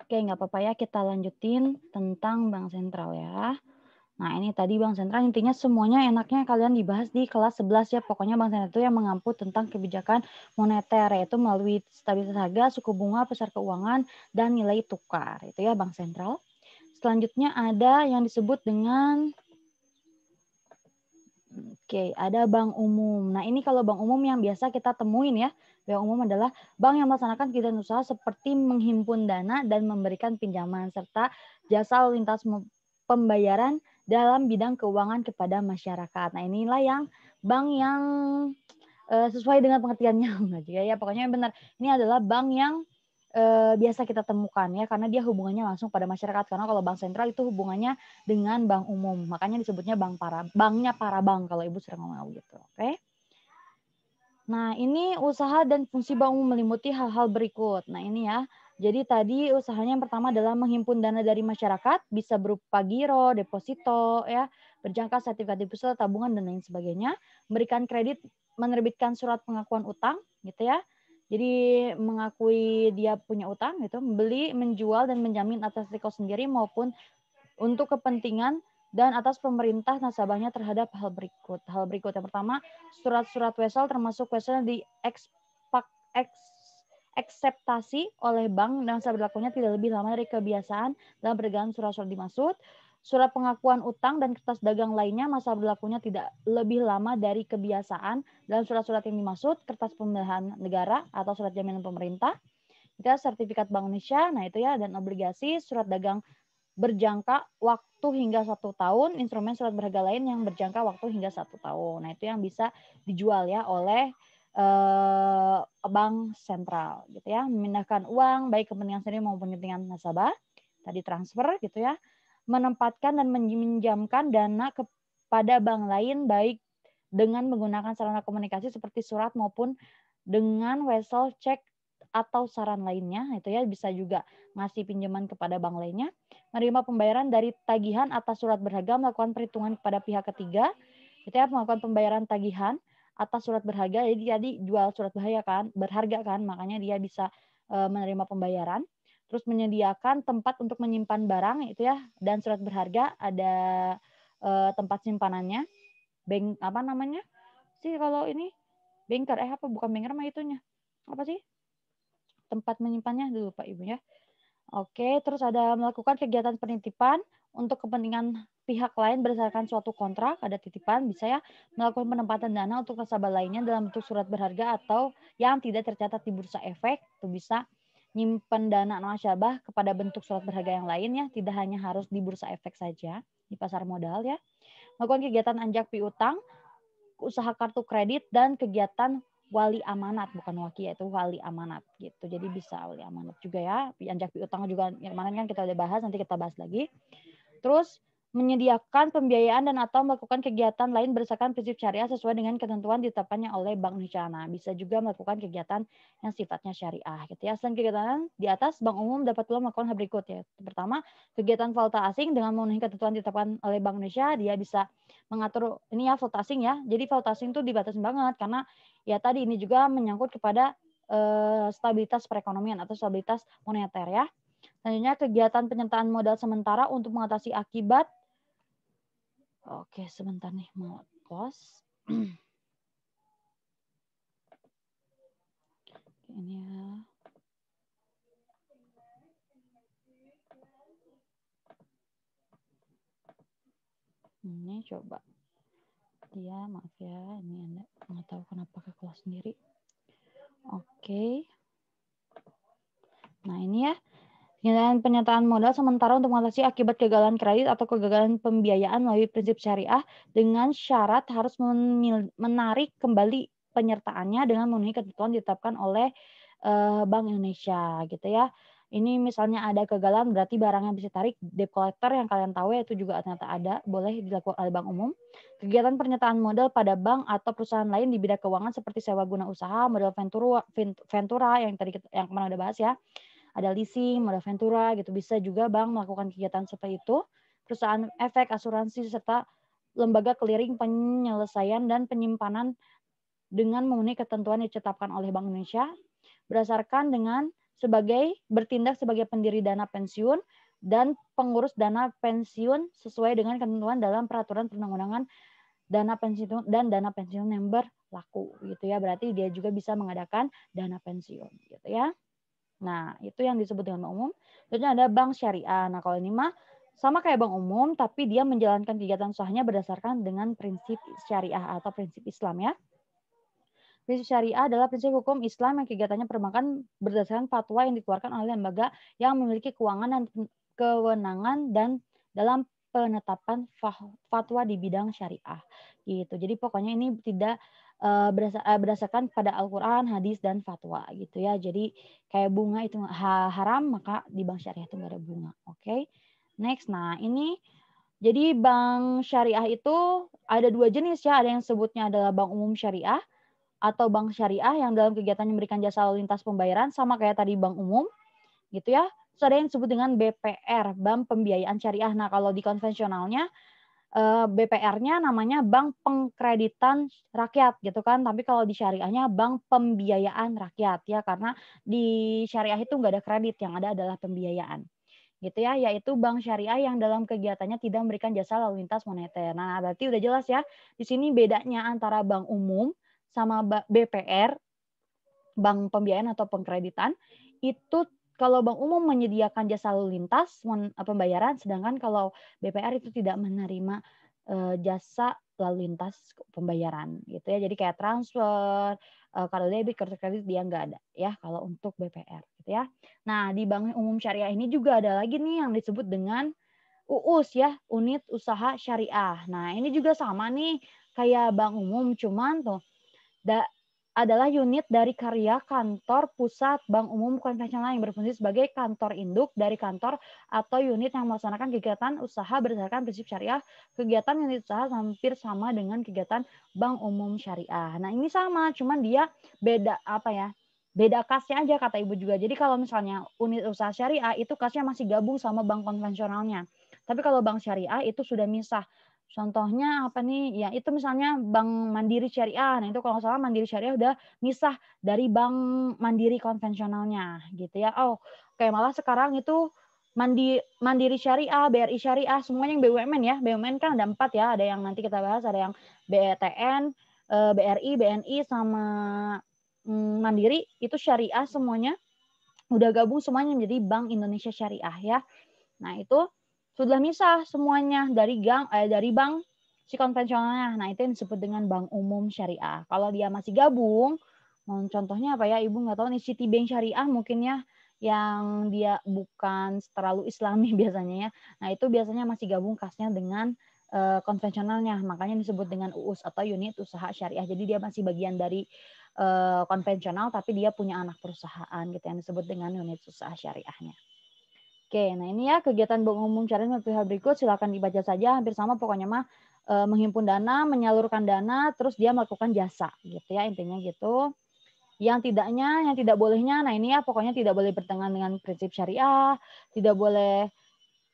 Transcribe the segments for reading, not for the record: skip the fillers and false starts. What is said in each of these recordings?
Oke, nggak apa-apa ya, kita lanjutin tentang bank sentral ya. Nah, ini tadi bank sentral intinya semuanya enaknya kalian dibahas di kelas 11 ya. Pokoknya bank sentral itu yang mengampu tentang kebijakan moneter, yaitu melalui stabilitas harga, suku bunga, pasar keuangan, dan nilai tukar. Itu ya bank sentral. Selanjutnya ada yang disebut dengan ada bank umum. Nah, ini kalau bank umum yang biasa kita temuin ya. Bank umum adalah bank yang melaksanakan kegiatan usaha seperti menghimpun dana dan memberikan pinjaman serta jasa lintas pembayaran dalam bidang keuangan kepada masyarakat. Nah, inilah yang bank yang sesuai dengan pengertiannya juga ya. Pokoknya benar. Ini adalah bank yang biasa kita temukan ya, karena dia hubungannya langsung pada masyarakat. Karena kalau bank sentral itu hubungannya dengan bank umum, makanya disebutnya banknya para bank kalau ibu sering ngomong gitu. Oke. Nah, ini usaha dan fungsi bank umum meliputi hal-hal berikut. Nah, ini ya. Jadi tadi usahanya yang pertama adalah menghimpun dana dari masyarakat, bisa berupa giro, deposito, ya, berjangka sertifikat deposito, tabungan dan lain sebagainya. Memberikan kredit, menerbitkan surat pengakuan utang, gitu ya. Jadi mengakui dia punya utang, gitu, membeli, menjual dan menjamin atas risiko sendiri maupun untuk kepentingan dan atas pemerintah nasabahnya terhadap hal berikut. Hal berikut yang pertama, surat-surat wesel termasuk wesel yang akseptasi oleh bank dan masa berlakunya tidak lebih lama dari kebiasaan dalam perdagangan surat-surat dimaksud. Surat pengakuan utang dan kertas dagang lainnya masa berlakunya tidak lebih lama dari kebiasaan dalam surat-surat yang dimaksud, kertas pembelian negara atau surat jaminan pemerintah. Itu sertifikat Bank Indonesia, nah itu ya, dan obligasi, surat dagang berjangka waktu hingga 1 tahun, instrumen surat berharga lain yang berjangka waktu hingga 1 tahun. Nah, itu yang bisa dijual ya oleh bank sentral gitu ya. Memindahkan uang baik kepentingan sendiri maupun kepentingan nasabah, tadi transfer gitu ya. Menempatkan dan meminjamkan dana kepada bank lain baik dengan menggunakan sarana komunikasi seperti surat maupun dengan wesel, cek atau saran lainnya, itu ya, bisa juga ngasih pinjaman kepada bank lainnya. Menerima pembayaran dari tagihan atas surat berharga, melakukan perhitungan kepada pihak ketiga, itu ya, melakukan pembayaran tagihan atas surat berharga. Jadi jual surat berharga kan, makanya dia bisa menerima pembayaran. Terus menyediakan tempat untuk menyimpan barang itu ya, dan surat berharga ada tempat simpanannya. Bank apa namanya sih kalau ini, banker apa bukan banker mah itunya apa sih tempat menyimpannya dulu Pak Ibu ya. Oke, terus ada melakukan kegiatan penitipan untuk kepentingan pihak lain berdasarkan suatu kontrak, ada titipan, bisa ya melakukan penempatan dana untuk nasabah lainnya dalam bentuk surat berharga atau yang tidak tercatat di bursa efek, itu bisa nyimpan dana nasabah kepada bentuk surat berharga yang lain ya, tidak hanya harus di bursa efek saja, di pasar modal ya. Melakukan kegiatan anjak piutang, usaha kartu kredit, dan kegiatan wali amanat, bukan waki, yaitu wali amanat gitu. Jadi bisa wali amanat juga ya. Anjak piutang juga yang kemarin kan kita udah bahas, nanti kita bahas lagi. Terus menyediakan pembiayaan dan atau melakukan kegiatan lain berdasarkan prinsip syariah sesuai dengan ketentuan ditetapkannya oleh Bank Indonesia. Nah, bisa juga melakukan kegiatan yang sifatnya syariah gitu ya. Selain kegiatan di atas, Bank Umum dapat pula melakukan hal berikut ya. Pertama, kegiatan valuta asing dengan memenuhi ketentuan ditetapkan oleh Bank Indonesia, dia bisa mengatur ini ya valuta asing ya. Jadi valuta asing itu dibatasi banget karena ya tadi ini juga menyangkut kepada stabilitas perekonomian atau stabilitas moneter ya. Selanjutnya kegiatan penyertaan modal sementara untuk mengatasi akibat. Oke, sebentar nih mau close. Ini ya. Ini coba. Dia maaf ya, ini Anda nggak tahu kenapa ke kelas sendiri. Oke. Nah, ini ya. Dan penyertaan modal sementara untuk mengatasi akibat kegagalan kredit atau kegagalan pembiayaan melalui prinsip syariah dengan syarat harus menarik kembali penyertaannya dengan memenuhi ketentuan ditetapkan oleh Bank Indonesia gitu ya. Ini misalnya ada kegagalan berarti barangnya bisa tarik, debt collector yang kalian tahu ya, itu juga ternyata ada, boleh dilakukan oleh bank umum. Kegiatan penyertaan modal pada bank atau perusahaan lain di bidang keuangan seperti sewa guna usaha, modal ventura yang tadi yang kemarin udah bahas ya. Ada leasing, modal ventura gitu. Bisa juga bank melakukan kegiatan seperti itu. Perusahaan efek, asuransi, serta lembaga clearing penyelesaian dan penyimpanan dengan memenuhi ketentuan yang ditetapkan oleh Bank Indonesia berdasarkan dengan bertindak sebagai pendiri dana pensiun dan pengurus dana pensiun sesuai dengan ketentuan dalam peraturan perundang-undangan dana pensiun dan dana pensiun yang berlaku gitu ya. Berarti dia juga bisa mengadakan dana pensiun gitu ya. Nah, itu yang disebut dengan bank umum. Selanjutnya ada bank syariah. Nah, kalau ini mah sama kayak bank umum, tapi dia menjalankan kegiatan usahanya berdasarkan dengan prinsip syariah atau prinsip Islam ya. Prinsip syariah adalah prinsip hukum Islam yang kegiatannya perbankan berdasarkan fatwa yang dikeluarkan oleh lembaga yang memiliki keuangan dan kewenangan dan dalam penetapan fatwa di bidang syariah. Gitu. Jadi pokoknya ini tidak berdasarkan pada Al-Quran, hadis, dan fatwa gitu ya. Jadi kayak bunga itu haram, maka di bank syariah itu nggak ada bunga. Oke. Next, nah ini jadi bank syariah itu ada 2 jenis ya. Ada yang sebutnya adalah bank umum syariah atau bank syariah yang dalam kegiatannya memberikan jasa lalu lintas pembayaran sama kayak tadi bank umum gitu ya. Terus ada yang disebut dengan BPR, Bank Pembiayaan Syariah. Nah, kalau di konvensionalnya BPR-nya namanya Bank Pengkreditan Rakyat gitu kan. Tapi kalau di syariahnya Bank Pembiayaan Rakyat ya, karena di syariah itu nggak ada kredit, yang ada adalah pembiayaan gitu ya, yaitu bank syariah yang dalam kegiatannya tidak memberikan jasa lalu lintas moneter. Nah, berarti udah jelas ya, di sini bedanya antara bank umum sama BPR, bank pembiayaan atau pengkreditan, itu kalau bank umum menyediakan jasa lalu lintas pembayaran, sedangkan kalau BPR itu tidak menerima jasa lalu lintas pembayaran gitu ya. Jadi kayak transfer, kartu debit, kartu kredit dia nggak ada ya kalau untuk BPR gitu ya. Nah, di bank umum syariah ini juga ada lagi nih yang disebut dengan UUS ya, unit usaha syariah. Nah, ini juga sama nih kayak bank umum, cuman tuh adalah unit dari karya kantor pusat bank umum konvensional yang berfungsi sebagai kantor induk dari kantor atau unit yang melaksanakan kegiatan usaha berdasarkan prinsip syariah. Kegiatan unit usaha hampir sama dengan kegiatan bank umum syariah. Nah, ini sama, cuman dia beda apa ya? Beda kasnya aja kata Ibu juga. Jadi kalau misalnya unit usaha syariah itu kasnya masih gabung sama bank konvensionalnya. Tapi kalau bank syariah itu sudah misah. Contohnya apa nih? Ya itu misalnya Bank Mandiri Syariah. Nah itu kalau nggak salah Mandiri Syariah udah misah dari Bank Mandiri konvensionalnya gitu ya. Oh, kayak malah sekarang itu Mandiri Syariah, BRI Syariah, semuanya yang BUMN ya. BUMN kan ada 4 ya. Ada yang nanti kita bahas, ada yang BETN, BRI, BNI, sama Mandiri. Itu syariah semuanya. Udah gabung semuanya menjadi Bank Indonesia Syariah ya. Nah itu sudah misah semuanya dari bank si konvensionalnya. Nah itu yang disebut dengan bank umum syariah. Kalau dia masih gabung, contohnya apa ya? Ibu nggak tahu nih, Citibank Syariah mungkin ya, yang dia bukan terlalu Islami biasanya ya. Nah itu biasanya masih gabung kasnya dengan konvensionalnya. Makanya disebut dengan UUS atau unit usaha syariah. Jadi dia masih bagian dari konvensional, tapi dia punya anak perusahaan gitu yang disebut dengan unit usaha syariahnya. Oke, nah ini ya kegiatan bank umum syariah dengan pihak berikut, silakan dibaca saja, hampir sama pokoknya mah menghimpun dana, menyalurkan dana, terus dia melakukan jasa gitu ya, intinya gitu. Yang tidak bolehnya, nah ini ya pokoknya tidak boleh bertentangan dengan prinsip syariah, tidak boleh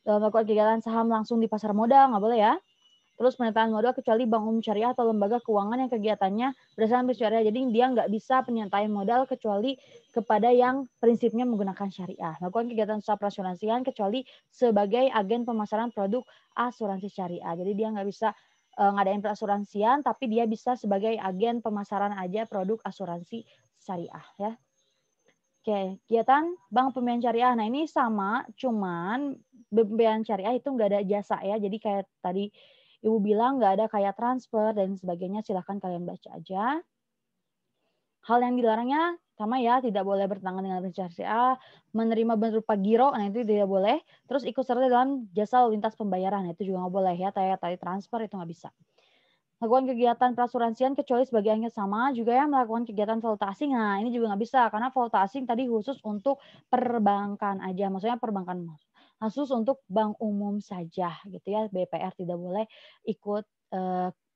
melakukan kegiatan saham langsung di pasar modal, nggak boleh ya. Terus penyertaan modal kecuali bank umum syariah atau lembaga keuangan yang kegiatannya berdasarkan prinsip syariah. Jadi dia nggak bisa penyertaan modal kecuali kepada yang prinsipnya menggunakan syariah. Melakukan kegiatan usaha perasuransian kecuali sebagai agen pemasaran produk asuransi syariah. Jadi dia nggak bisa ngadain perasuransian, tapi dia bisa sebagai agen pemasaran aja produk asuransi syariah ya. Oke, kegiatan bank pembiayaan syariah. Nah ini sama, cuman pembiayaan syariah itu nggak ada jasa ya. Jadi kayak tadi Ibu bilang nggak ada kayak transfer dan sebagainya, silahkan kalian baca aja. Hal yang dilarangnya sama ya, tidak boleh bertentangan dengan prinsip syariah, menerima berupa giro, nah itu tidak boleh. Terus ikut serta dalam jasa lalu lintas pembayaran, nah itu juga nggak boleh ya, kayak tadi transfer itu nggak bisa. Melakukan kegiatan perasuransian kecuali sebagai yang sama juga ya, melakukan kegiatan valuta asing, nah ini juga nggak bisa karena valuta asing tadi khusus untuk perbankan aja, maksudnya perbankan khusus untuk bank umum saja gitu ya. BPR tidak boleh ikut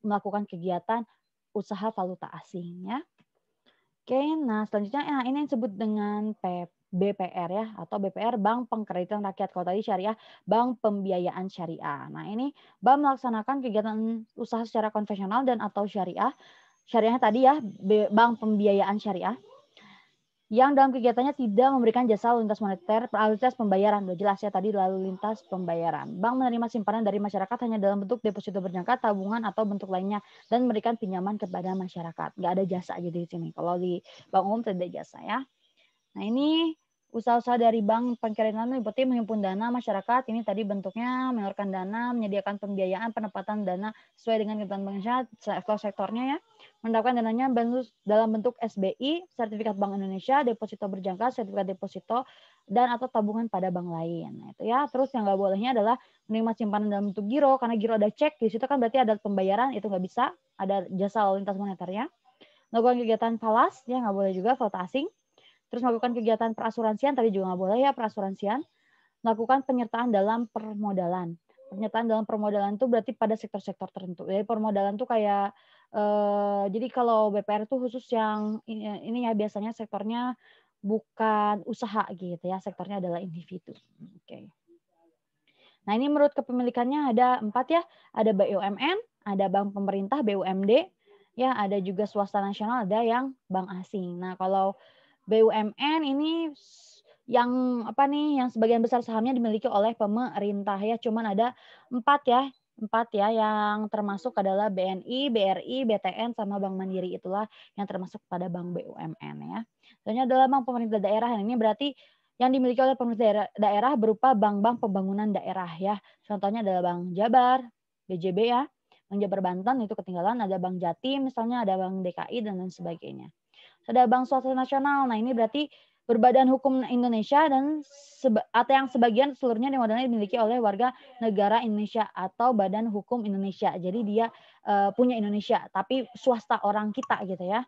melakukan kegiatan usaha valuta asing ya. Oke, nah selanjutnya ini yang disebut dengan BPR ya, atau BPR Bank Pengkreditan Rakyat. Kalau tadi syariah, Bank Pembiayaan Syariah. Nah ini bank melaksanakan kegiatan usaha secara konvensional dan atau syariah. Syariahnya tadi ya, Bank Pembiayaan Syariah. yang dalam kegiatannya tidak memberikan jasa lalu lintas moneter, lalu lintas pembayaran. Udah jelas ya tadi lalu lintas pembayaran. Bank menerima simpanan dari masyarakat hanya dalam bentuk deposito berjangka, tabungan atau bentuk lainnya dan memberikan pinjaman kepada masyarakat. Nggak ada jasa jadi di sini. Kalau di bank umum tidak ada jasa ya. Nah ini usaha-usaha dari bank pengkiriman meliputi menghimpun dana masyarakat. Ini tadi bentuknya menyalurkan dana, menyediakan pembiayaan, penempatan dana sesuai dengan kebutuhan Bank Indonesia, sektornya ya. Mendapatkan dananya dalam bentuk SBI, sertifikat Bank Indonesia, deposito berjangka, sertifikat deposito, dan atau tabungan pada bank lain. Nah, itu ya. Terus yang nggak bolehnya adalah menerima simpanan dalam bentuk giro, karena giro ada cek, di situ kan berarti ada pembayaran, itu nggak bisa, ada jasa lalu lintas moneternya. Melakukan kegiatan falas, ya nggak boleh juga, valuta asing. Terus melakukan kegiatan perasuransian, tadi juga nggak boleh ya perasuransian. Melakukan penyertaan dalam permodalan. Penyertaan dalam permodalan itu berarti pada sektor-sektor tertentu. Jadi permodalan tuh kayak, jadi kalau BPR tuh khusus yang ini ya biasanya sektornya bukan usaha gitu ya, sektornya adalah individu. Oke. Nah ini menurut kepemilikannya ada 4 ya, ada BUMN, ada bank pemerintah BUMD, ya ada juga swasta nasional, ada yang bank asing. Nah kalau BUMN ini yang apa nih, yang sebagian besar sahamnya dimiliki oleh pemerintah ya, cuman ada 4 ya yang termasuk adalah BNI, BRI, BTN, sama Bank Mandiri, itulah yang termasuk pada bank BUMN ya. Selanjutnya adalah bank pemerintah daerah, yang ini berarti yang dimiliki oleh pemerintah daerah berupa bank-bank pembangunan daerah ya. Contohnya adalah Bank Jabar, BJB ya, Bank Jabar Banten itu ketinggalan, ada Bank Jatim misalnya, ada Bank DKI dan lain sebagainya. Ada bank swasta nasional. Nah, ini berarti berbadan hukum Indonesia dan atau yang sebagian seluruhnya modalnya dimiliki oleh warga negara Indonesia atau badan hukum Indonesia. Jadi dia punya Indonesia, tapi swasta orang kita gitu ya.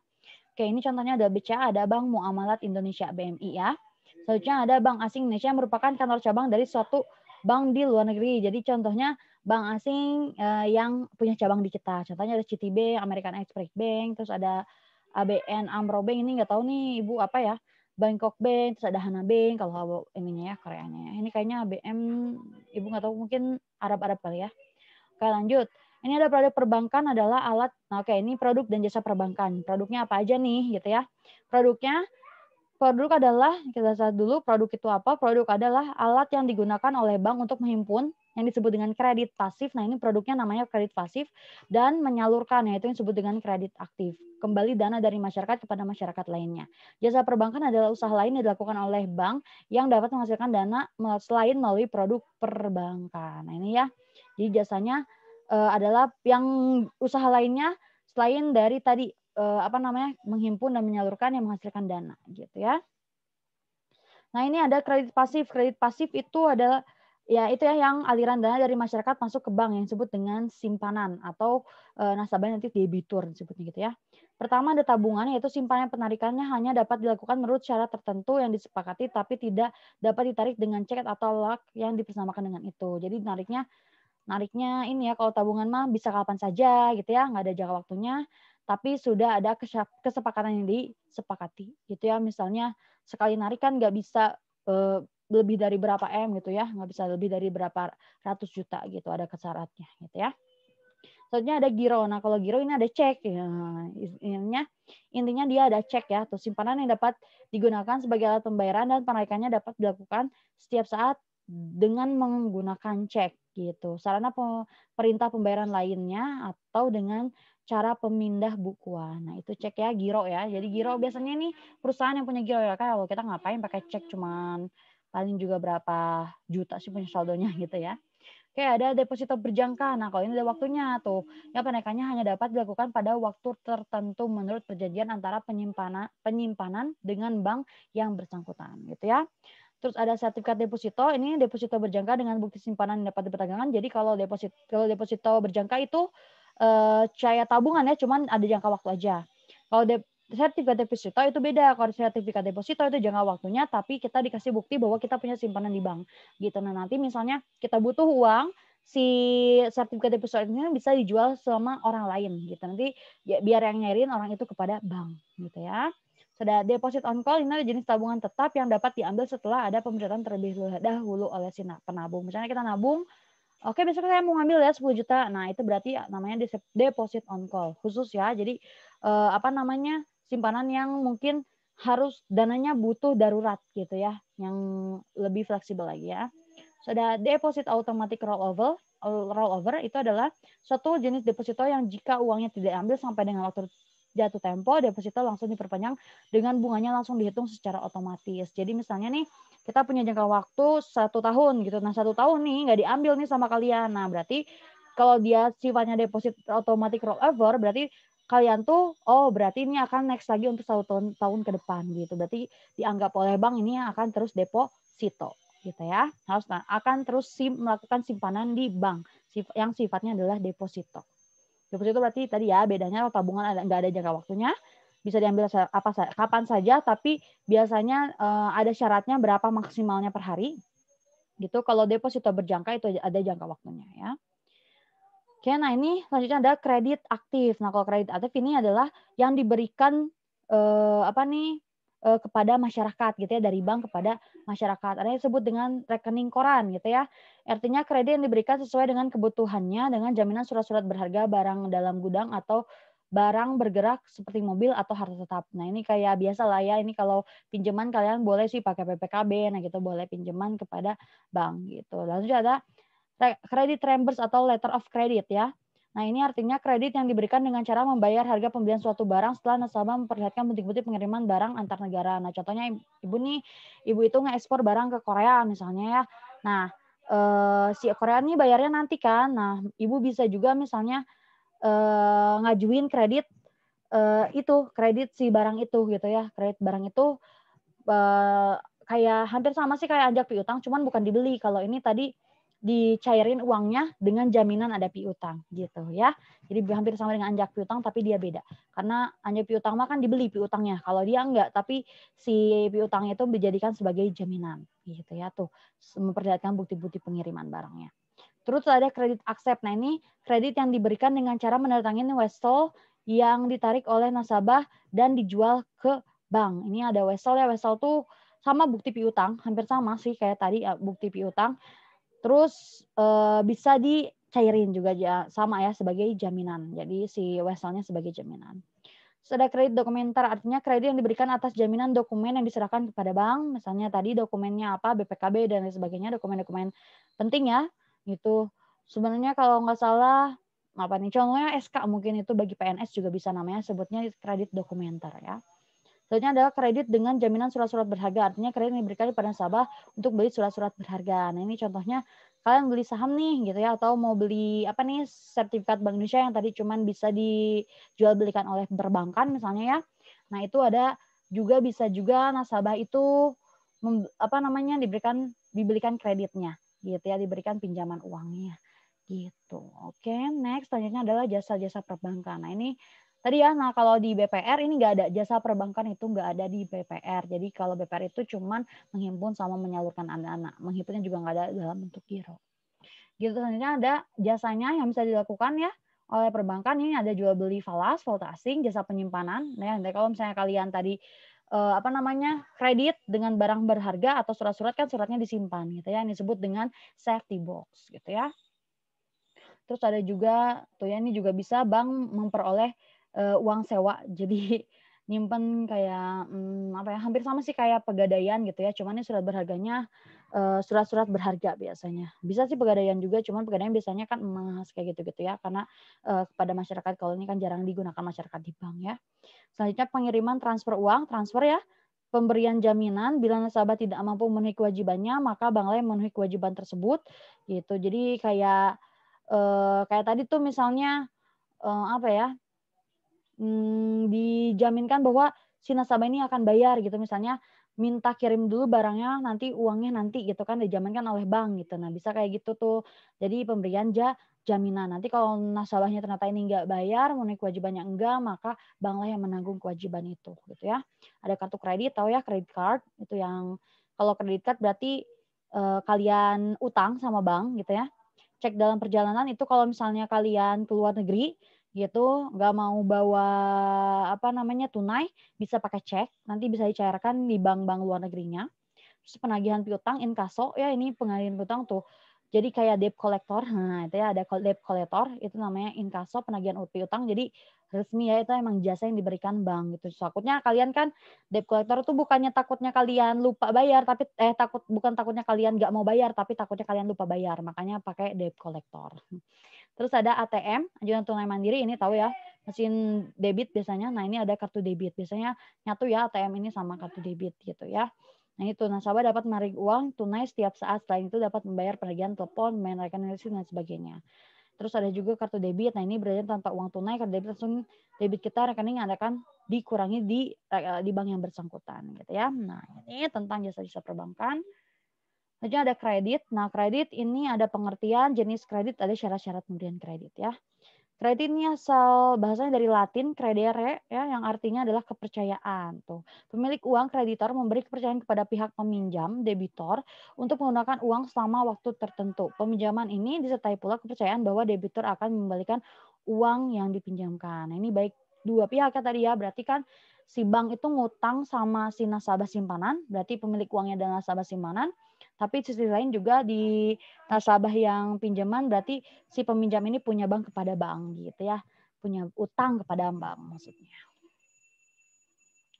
Oke, ini contohnya ada BCA, ada Bank Muamalat Indonesia BMI ya. Selanjutnya ada Bank Asing Indonesia yang merupakan kantor cabang dari suatu bank di luar negeri. Jadi contohnya bank asing yang punya cabang di kita. Contohnya ada Citibank, American Express Bank, terus ada ABN AMRO Bank, ini nggak tahu nih Ibu apa ya. Bangkok Bank, terus ada Hana Bank kalau ininya ya Koreanya ya. Ini kayaknya ABM Ibu nggak tahu, mungkin Arab-Arab kali ya. Oke, lanjut. Ini ada produk perbankan adalah alat. Nah, oke, ini produk dan jasa perbankan. Produknya apa aja nih gitu ya. Produk adalah, kita lihat dulu produk itu apa. Produk adalah alat yang digunakan oleh bank untuk menghimpun yang disebut dengan kredit pasif. Nah, ini produknya namanya kredit pasif dan menyalurkan, yaitu yang disebut dengan kredit aktif. Kembali dana dari masyarakat kepada masyarakat lainnya. Jasa perbankan adalah usaha lain yang dilakukan oleh bank yang dapat menghasilkan dana selain melalui produk perbankan. Nah, ini ya. Jadi jasanya adalah yang usaha lainnya selain dari tadi menghimpun dan menyalurkan yang menghasilkan dana gitu ya. Nah, ini ada kredit pasif. Kredit pasif itu adalah ya itu ya yang aliran dana dari masyarakat masuk ke bank yang disebut dengan simpanan atau nasabah nanti debitur disebutnya gitu ya. Pertama ada tabungan, yaitu simpanan penarikannya hanya dapat dilakukan menurut syarat tertentu yang disepakati tapi tidak dapat ditarik dengan cek atau lak yang dipersamakan dengan itu. Jadi nariknya ini ya, kalau tabungan mah bisa kapan saja gitu ya, nggak ada jangka waktunya, tapi sudah ada kesepakatan yang disepakati gitu ya. Misalnya sekali narik kan nggak bisa lebih dari berapa M gitu ya, nggak bisa lebih dari berapa ratus juta gitu, ada syaratnya gitu ya. Selanjutnya ada giro. Nah, kalau giro ini ada cek ya. Intinya dia ada cek ya, tuh simpanan yang dapat digunakan sebagai alat pembayaran dan penarikannya dapat dilakukan setiap saat dengan menggunakan cek gitu. Sarana perintah pembayaran lainnya atau dengan cara pemindah bukuan. Nah, itu cek ya, giro ya. Jadi giro biasanya ini perusahaan yang punya giro ya. Kalau kita ngapain pakai cek cuman paling juga berapa juta sih punya saldonya gitu ya. Oke, ada deposito berjangka. Nah, kalau ini ada waktunya tuh. Ya, penaikannya hanya dapat dilakukan pada waktu tertentu menurut perjanjian antara penyimpanan dengan bank yang bersangkutan, gitu ya. Terus ada sertifikat deposito. Ini deposito berjangka dengan bukti simpanan yang dapat diperdagangkan. Jadi kalau deposito berjangka itu kayak tabungan ya, cuman ada jangka waktu aja. Kalau sertifikat deposito itu beda. Kalau sertifikat deposito itu jangka waktunya, tapi kita dikasih bukti bahwa kita punya simpanan di bank. Gitu. Nah, nanti misalnya kita butuh uang, si sertifikat deposito ini bisa dijual sama orang lain gitu. Nanti ya, biar yang nyairin orang itu kepada bank gitu ya. Sudah deposit on call, ini adalah jenis tabungan tetap yang dapat diambil setelah ada pemberitahuan terlebih dahulu oleh si penabung. Misalnya kita nabung, oke, besok saya mau ngambil ya 10 juta. Nah, itu berarti namanya deposit on call khusus ya. Jadi simpanan yang mungkin harus dananya butuh darurat gitu ya, yang lebih fleksibel lagi ya. So, ada deposit automatic rollover itu adalah suatu jenis deposito yang jika uangnya tidak diambil sampai dengan waktu jatuh tempo, deposito langsung diperpanjang dengan bunganya langsung dihitung secara otomatis. Jadi misalnya nih, kita punya jangka waktu 1 tahun gitu. Nah, 1 tahun nih nggak diambil nih sama kalian. Nah, berarti kalau dia sifatnya deposit automatic rollover, berarti kalian tuh, oh berarti ini akan next lagi untuk 1 tahun ke depan gitu. Berarti dianggap oleh bank ini akan terus deposito gitu ya. Akan terus melakukan simpanan di bank yang sifatnya adalah deposito. Deposito berarti tadi ya bedanya tabungan nggak ada jangka waktunya, bisa diambil kapan saja, tapi biasanya ada syaratnya berapa maksimalnya per hari gitu. Kalau deposito berjangka itu ada jangka waktunya ya. Oke, nah ini selanjutnya ada kredit aktif. Nah, kalau kredit aktif ini adalah yang diberikan kepada masyarakat gitu ya, dari bank kepada masyarakat. Ada yang disebut dengan rekening koran gitu ya. Artinya kredit yang diberikan sesuai dengan kebutuhannya dengan jaminan surat-surat berharga, barang dalam gudang atau barang bergerak seperti mobil atau harta tetap. Nah, ini kayak biasa lah ya. Ini kalau pinjaman kalian boleh sih pakai PPKB, nah gitu boleh pinjaman kepada bank gitu. Lalu juga ada kredit reimburse atau letter of credit ya. Nah, ini artinya kredit yang diberikan dengan cara membayar harga pembelian suatu barang setelah nasabah memperlihatkan bukti-bukti pengiriman barang antar negara. Nah, contohnya ibu itu ngekspor barang ke Korea misalnya ya. Nah, si Korea ini bayarnya nanti kan. Nah, ibu bisa juga misalnya ngajuin kredit kredit si barang itu gitu ya. Kredit barang itu kayak hampir sama sih kayak anjak piutang, cuman bukan dibeli. Kalau ini tadi dicairin uangnya dengan jaminan ada piutang gitu ya. Jadi hampir sama dengan anjak piutang tapi dia beda. Karena anjak piutang mah kan dibeli piutangnya. Kalau dia enggak, tapi si piutangnya itu dijadikan sebagai jaminan gitu ya tuh. Memperlihatkan bukti-bukti pengiriman barangnya. Terus ada kredit accept. Nah, ini kredit yang diberikan dengan cara menandatangani wesel yang ditarik oleh nasabah dan dijual ke bank. Ini ada wesel ya. Wesel tuh sama bukti piutang, hampir sama sih kayak tadi bukti piutang. Terus bisa dicairin juga sama ya sebagai jaminan. Jadi si weselnya sebagai jaminan. Terus ada kredit dokumenter, artinya kredit yang diberikan atas jaminan dokumen yang diserahkan kepada bank. Misalnya tadi dokumennya apa, BPKB dan lain sebagainya, dokumen-dokumen penting ya. Itu sebenarnya kalau nggak salah apa nih, contohnya SK mungkin itu bagi PNS juga bisa namanya sebutnya kredit dokumenter ya. Selanjutnya adalah kredit dengan jaminan surat-surat berharga. Artinya kredit yang diberikan kepada nasabah untuk beli surat-surat berharga. Nah, ini contohnya kalian beli saham nih gitu ya, atau mau beli apa nih sertifikat Bank Indonesia yang tadi cuman bisa dijual belikan oleh perbankan misalnya ya. Nah, itu ada juga bisa juga nasabah itu diberikan kreditnya gitu ya, diberikan pinjaman uangnya gitu. Oke, next selanjutnya adalah jasa-jasa perbankan. Nah, ini tadi ya, nah kalau di BPR ini nggak ada, jasa perbankan itu nggak ada di BPR. Jadi kalau BPR itu cuman menghimpun sama menyalurkan dana. Menghimpunnya juga nggak ada dalam bentuk giro. Gitu, selanjutnya ada jasanya yang bisa dilakukan ya oleh perbankan. Ini ada jual beli falas, valuta asing, jasa penyimpanan. Nah, kalau misalnya kalian tadi kredit dengan barang berharga atau surat-surat kan suratnya disimpan gitu ya. Ini disebut dengan safety box gitu ya. Terus ada juga tuh ya, ini juga bisa bank memperoleh uang sewa. Jadi nyimpen kayak hampir sama sih kayak pegadaian gitu ya. Cuman ini surat berharganya surat-surat berharga biasanya. Bisa sih pegadaian juga, cuman pegadaian biasanya kan emas kayak gitu-gitu ya. Karena kepada masyarakat kalau ini kan jarang digunakan masyarakat di bank ya. Selanjutnya pengiriman transfer uang, transfer ya. Pemberian jaminan bila nasabah tidak mampu memenuhi kewajibannya, maka bank lain memenuhi kewajiban tersebut gitu. Jadi kayak tadi tuh misalnya dijaminkan bahwa si nasabah ini akan bayar gitu, misalnya minta kirim dulu barangnya, nanti uangnya nanti gitu kan, dijaminkan oleh bank gitu. Nah, bisa kayak gitu tuh. Jadi pemberian jaminan. Nanti kalau nasabahnya ternyata ini nggak bayar, memenuhi kewajibannya enggak, maka banklah yang menanggung kewajiban itu gitu ya. Ada kartu kredit, tahu ya credit card, itu yang kalau credit card berarti kalian utang sama bank gitu ya. Cek dalam perjalanan itu kalau misalnya kalian ke luar negeri gitu, nggak mau bawa tunai, bisa pakai cek, nanti bisa dicairkan di bank-bank luar negerinya. Terus penagihan piutang inkaso ya, ini penagihan piutang tuh. jadi kayak debt collector. Nah, itu ya ada debt collector, itu namanya inkaso, penagihan piutang. Jadi resmi ya, itu emang jasa yang diberikan bank gitu. Takutnya kalian kan debt collector itu bukannya takutnya kalian lupa bayar, tapi bukan takutnya kalian nggak mau bayar, tapi takutnya kalian lupa bayar. Makanya pakai debt collector. Terus ada ATM, ajudan tunai mandiri, ini tahu ya, mesin debit biasanya. Nah, ini ada kartu debit. Biasanya nyatu ya ATM ini sama kartu debit gitu ya. Nah, itu nasabah dapat menarik uang tunai setiap saat. Selain itu dapat membayar penagihan telepon, membayar rekening listrik dan sebagainya. Terus ada juga kartu debit. Nah, ini berarti tanpa uang tunai, kartu debit langsung debit kita, rekening akan dikurangi di bank yang bersangkutan gitu ya. Nah, ini tentang jasa-jasa perbankan. Selanjutnya ada kredit. Nah, kredit ini ada pengertian, jenis kredit, ada syarat-syarat pemberian kredit ya. Kredit ini asal bahasanya dari Latin credere ya, yang artinya adalah kepercayaan tuh. Pemilik uang kreditor memberi kepercayaan kepada pihak peminjam debitor untuk menggunakan uang selama waktu tertentu. Peminjaman ini disertai pula kepercayaan bahwa debitur akan mengembalikan uang yang dipinjamkan. Nah, ini baik dua pihak ya tadi ya. Berarti kan si bank itu ngutang sama si nasabah simpanan, berarti pemilik uangnya adalah nasabah simpanan. Tapi sisi lain juga di nasabah yang pinjaman berarti si peminjam ini punya bank kepada bank gitu ya. Punya utang kepada bank maksudnya.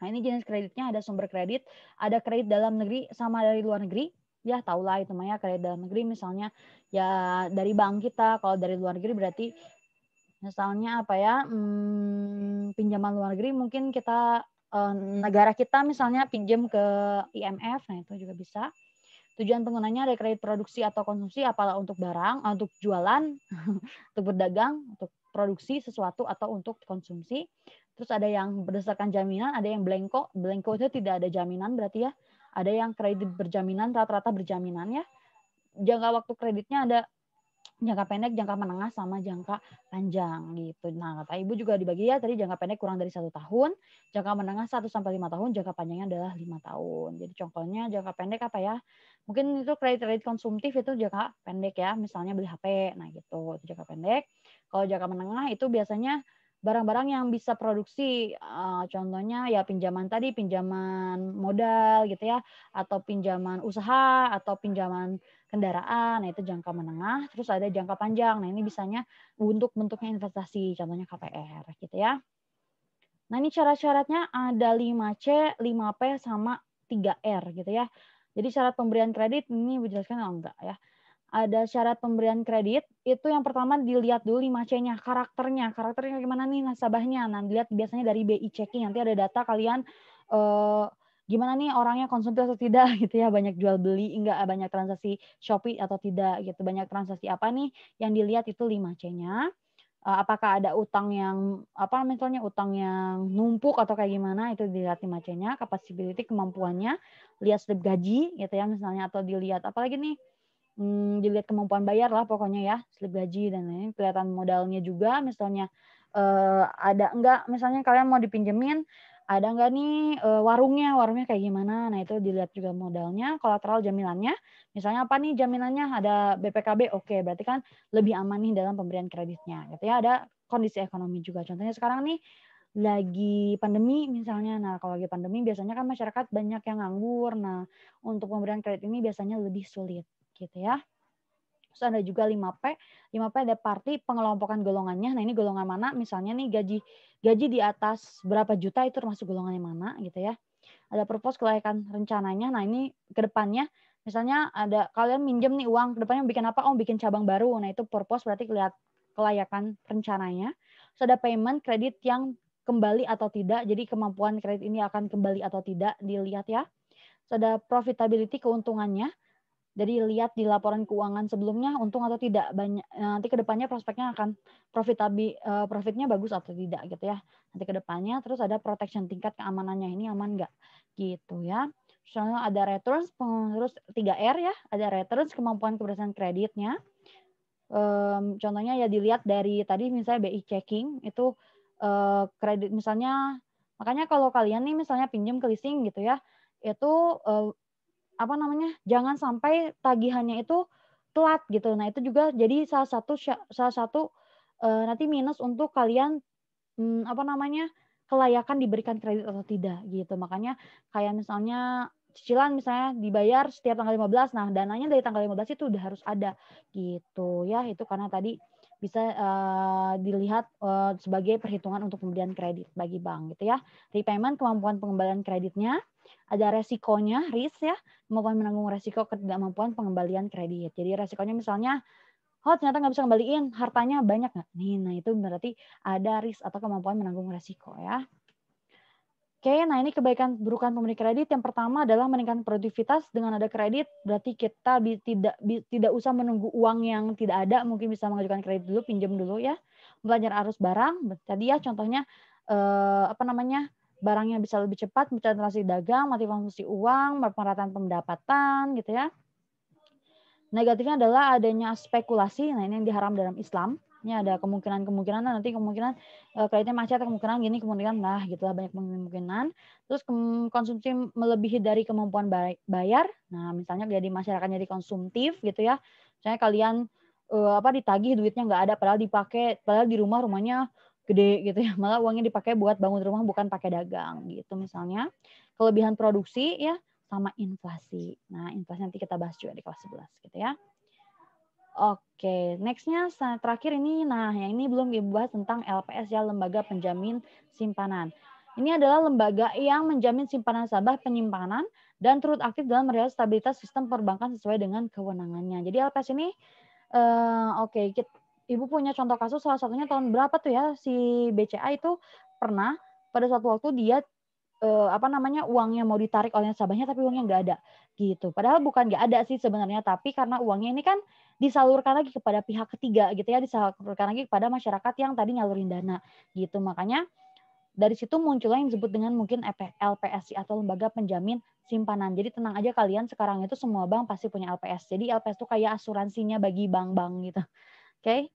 Nah, ini jenis kreditnya ada sumber kredit, ada kredit dalam negeri sama dari luar negeri. Ya, tahulah itu namanya kredit dalam negeri misalnya ya dari bank kita. Kalau dari luar negeri berarti misalnya apa ya? Pinjaman luar negeri mungkin kita negara kita misalnya pinjam ke IMF, nah itu juga bisa. Tujuan penggunanya ada kredit produksi atau konsumsi, apalah untuk barang, untuk jualan, untuk berdagang, untuk produksi sesuatu atau untuk konsumsi. Terus ada yang berdasarkan jaminan, ada yang blanko. Blanko itu tidak ada jaminan berarti ya. Ada yang kredit berjaminan, rata-rata berjaminan ya. Jangka waktu kreditnya ada jangka pendek, jangka menengah, sama jangka panjang gitu. Nah, kata Ibu juga dibagi ya, tadi jangka pendek kurang dari 1 tahun, jangka menengah 1-5 tahun, jangka panjangnya adalah 5 tahun. Jadi contohnya jangka pendek apa ya? Mungkin itu kredit konsumtif itu jangka pendek ya, misalnya beli HP, nah gitu, itu jangka pendek. Kalau jangka menengah itu biasanya barang-barang yang bisa produksi, contohnya ya pinjaman tadi, pinjaman modal gitu ya, atau pinjaman usaha, atau pinjaman kendaraan, nah itu jangka menengah. Terus ada jangka panjang, nah ini bisanya untuk bentuknya investasi, contohnya KPR gitu ya. Nah ini syarat-syaratnya ada 5C, 5P, sama 3R gitu ya. Jadi syarat pemberian kredit ini dijelaskan atau enggak ya. Ada syarat pemberian kredit, itu yang pertama dilihat dulu 5C-nya, karakternya gimana nih nasabahnya. Nah, dilihat biasanya dari BI checking, nanti ada data kalian gimana nih orangnya konsumtif atau tidak gitu ya, banyak jual beli, enggak banyak transaksi Shopee atau tidak gitu, banyak transaksi apa nih yang dilihat itu 5C-nya. Apakah ada utang yang apa misalnya utang yang numpuk atau kayak gimana itu dilihat 5C-nya, capacity kemampuannya, lihat slip gaji gitu ya misalnya, atau dilihat apalagi nih dilihat kemampuan bayar lah pokoknya ya, slip gaji dan lain-lain, kelihatan modalnya juga misalnya, ada enggak misalnya kalian mau dipinjemin, ada enggak nih, warungnya kayak gimana. Nah itu dilihat juga modalnya, kolateral jaminannya, misalnya apa nih jaminannya, ada BPKB, oke berarti kan lebih aman nih dalam pemberian kreditnya gitu ya. Ada kondisi ekonomi juga, contohnya sekarang nih lagi pandemi misalnya. Nah kalau lagi pandemi biasanya kan masyarakat banyak yang nganggur, nah untuk pemberian kredit ini biasanya lebih sulit gitu ya. Terus ada juga 5P. 5P ada parti pengelompokan golongannya. Nah, ini golongan mana? Misalnya nih gaji di atas berapa juta itu termasuk golongan yang mana gitu ya. Ada purpose kelayakan rencananya. Nah, ini ke depannya misalnya ada kalian minjem nih uang, ke depannya bikin apa? Oh, bikin cabang baru. Nah, itu purpose berarti kelayakan rencananya. Terus ada payment kredit yang kembali atau tidak. Jadi kemampuan kredit ini akan kembali atau tidak dilihat ya. Terus ada profitability keuntungannya. Jadi lihat di laporan keuangan sebelumnya untung atau tidak, nanti ke depannya prospeknya akan profitnya bagus atau tidak gitu ya. Nanti ke depannya. Terus ada protection, tingkat keamanannya ini aman nggak gitu ya. Soalnya ada returns, terus 3R ya, ada returns, kemampuan keberhasilan kreditnya. Contohnya ya dilihat dari tadi misalnya BI checking itu kredit misalnya, makanya kalau kalian nih misalnya pinjam ke leasing gitu ya, itu apa namanya, jangan sampai tagihannya itu telat gitu. Nah, itu juga jadi salah satu, nanti minus untuk kalian, apa namanya, kelayakan diberikan kredit atau tidak gitu. Makanya kayak misalnya cicilan misalnya dibayar setiap tanggal 15, nah dananya dari tanggal 15 itu udah harus ada gitu ya. Itu karena tadi bisa dilihat sebagai perhitungan untuk pemberian kredit bagi bank gitu ya. Repayment, kemampuan pengembalian kreditnya, ada resikonya, risk ya, kemampuan menanggung resiko ketidakmampuan pengembalian kredit. Jadi resikonya misalnya, oh ternyata nggak bisa kembaliin, hartanya banyak nggak? Nih, nah itu berarti ada risk atau kemampuan menanggung resiko ya. Oke, nah ini kebaikan burukan pemberi kredit. Yang pertama adalah meningkatkan produktivitas. Dengan ada kredit, berarti kita tidak usah menunggu uang yang tidak ada. Mungkin bisa mengajukan kredit dulu, pinjam dulu ya. Belajar arus barang. Tadi ya contohnya barangnya bisa lebih cepat, transaksi dagang, motivasi uang, pemerataan pendapatan gitu ya. Negatifnya adalah adanya spekulasi. Nah ini yang diharam dalam Islam. Ini ada kemungkinan nanti kreditnya macet, kemungkinan gini, kemungkinan nah gitulah, banyak kemungkinan. Terus konsumsi melebihi dari kemampuan bayar. Nah misalnya jadi masyarakat jadi konsumtif gitu ya. Misalnya kalian ditagih duitnya nggak ada, padahal di rumahnya gede gitu ya. Malah uangnya dipakai buat bangun rumah, bukan pakai dagang gitu misalnya. Kelebihan produksi ya, sama inflasi. Nah inflasi nanti kita bahas juga di kelas 11 gitu ya. Oke, nextnya terakhir ini, nah yang ini belum dibahas tentang LPS ya, lembaga penjamin simpanan. Ini adalah lembaga yang menjamin simpanan nasabah penyimpanan dan turut aktif dalam merawat stabilitas sistem perbankan sesuai dengan kewenangannya. Jadi LPS ini, Ibu punya contoh kasus salah satunya tahun berapa tuh ya, si BCA itu pernah pada suatu waktu dia uangnya mau ditarik oleh nasabahnya tapi uangnya nggak ada gitu. Padahal bukan nggak ada sih sebenarnya, tapi karena uangnya ini kan disalurkan lagi kepada pihak ketiga gitu ya, disalurkan lagi kepada masyarakat yang tadi nyalurin dana gitu. Makanya dari situ munculnya yang disebut dengan mungkin LPSI atau lembaga penjamin simpanan. Jadi tenang aja kalian, sekarang itu semua bank pasti punya LPS. Jadi LPS itu kayak asuransinya bagi bank-bank gitu. Oke.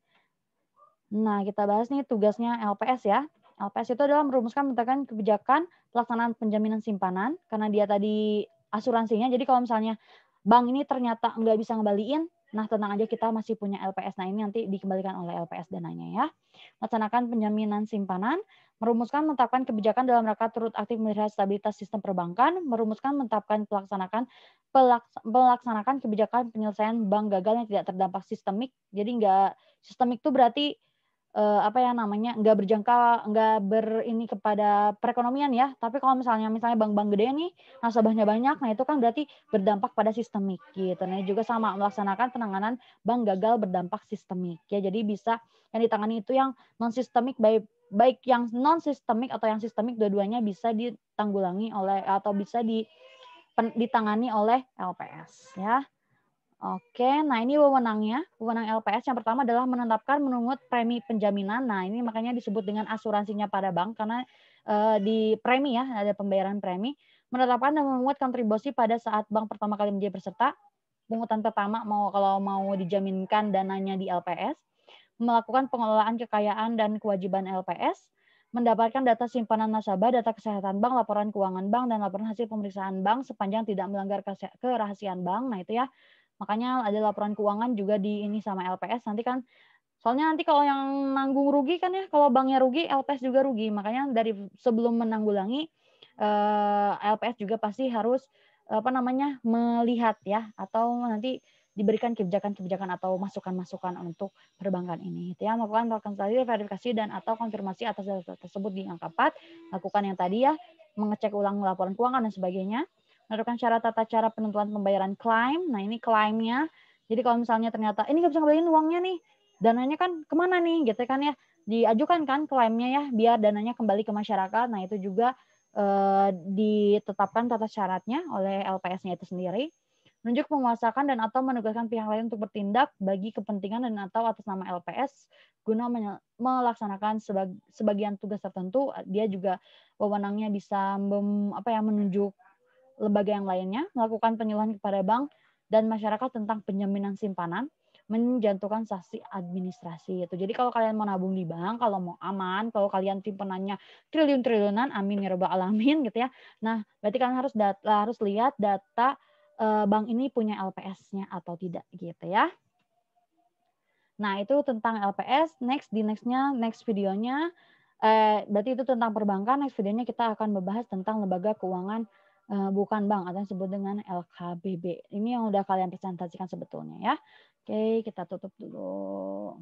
Nah, kita bahas nih tugasnya LPS ya. LPS itu adalah merumuskan menetapkan kebijakan pelaksanaan penjaminan simpanan karena dia tadi asuransinya. Jadi kalau misalnya bank ini ternyata nggak bisa ngembaliin, nah tenang aja kita masih punya LPS. Nah ini nanti dikembalikan oleh LPS dananya ya. Melaksanakan penjaminan simpanan, merumuskan menetapkan kebijakan dalam rangka turut aktif melihat stabilitas sistem perbankan, merumuskan menetapkan pelaksanakan kebijakan penyelesaian bank gagal yang tidak terdampak sistemik. Jadi nggak sistemik itu berarti nggak berini kepada perekonomian ya. Tapi kalau misalnya bank-bank gede nih nasabahnya banyak, nah itu kan berarti berdampak pada sistemik gitu. Nah juga sama melaksanakan penanganan bank gagal berdampak sistemik ya. Jadi bisa yang ditangani itu yang non sistemik, baik yang non sistemik atau yang sistemik, dua-duanya bisa ditanggulangi oleh atau bisa ditangani oleh LPS ya. Oke, nah ini wewenangnya. Wewenang LPS yang pertama adalah menetapkan menungut premi penjaminan. Nah ini makanya disebut dengan asuransinya pada bank karena di premi ya, ada pembayaran premi. Menetapkan dan memungut kontribusi pada saat bank pertama kali menjadi peserta. Pungutan pertama kalau mau dijaminkan dananya di LPS. Melakukan pengelolaan kekayaan dan kewajiban LPS. Mendapatkan data simpanan nasabah, data kesehatan bank, laporan keuangan bank, dan laporan hasil pemeriksaan bank sepanjang tidak melanggar kerahasiaan bank. Nah itu ya. Makanya ada laporan keuangan juga di ini sama LPS nanti kan, soalnya nanti kalau yang nanggung rugi kan ya, kalau banknya rugi, LPS juga rugi. Makanya dari sebelum menanggulangi, LPS juga pasti harus melihat ya, atau nanti diberikan kebijakan-kebijakan atau masukan-masukan untuk perbankan ini. Itu ya, melakukan rekomendasi, verifikasi dan atau konfirmasi atas data tersebut di angka 4, lakukan yang tadi ya, mengecek ulang laporan keuangan dan sebagainya. Menentukan syarat tata cara penentuan pembayaran klaim. Nah ini klaimnya. Jadi kalau misalnya ternyata ini nggak bisa ngembalin uangnya nih, dananya kan kemana nih, gitu kan ya? Diajukan kan klaimnya ya, biar dananya kembali ke masyarakat. Nah itu juga ditetapkan tata syaratnya oleh LPS-nya itu sendiri. Menunjuk menguasakan dan atau menugaskan pihak lain untuk bertindak bagi kepentingan dan atau atas nama LPS guna melaksanakan sebagian tugas tertentu. Dia juga wewenangnya bisa menunjuk lembaga yang lainnya, melakukan penyuluhan kepada bank dan masyarakat tentang penjaminan simpanan, menjatuhkan sanksi administrasi itu. Jadi kalau kalian mau nabung di bank, kalau mau aman, kalau kalian simpanannya triliun-triliunan, amin ya rabbal alamin gitu ya. Nah, berarti kalian harus lihat data bank ini punya LPS-nya atau tidak gitu ya. Nah, itu tentang LPS. Next videonya berarti itu tentang perbankan. Next videonya kita akan membahas tentang lembaga keuangan bukan bank atau yang disebut dengan LKBB. Ini yang udah kalian presentasikan sebetulnya ya. Oke, kita tutup dulu.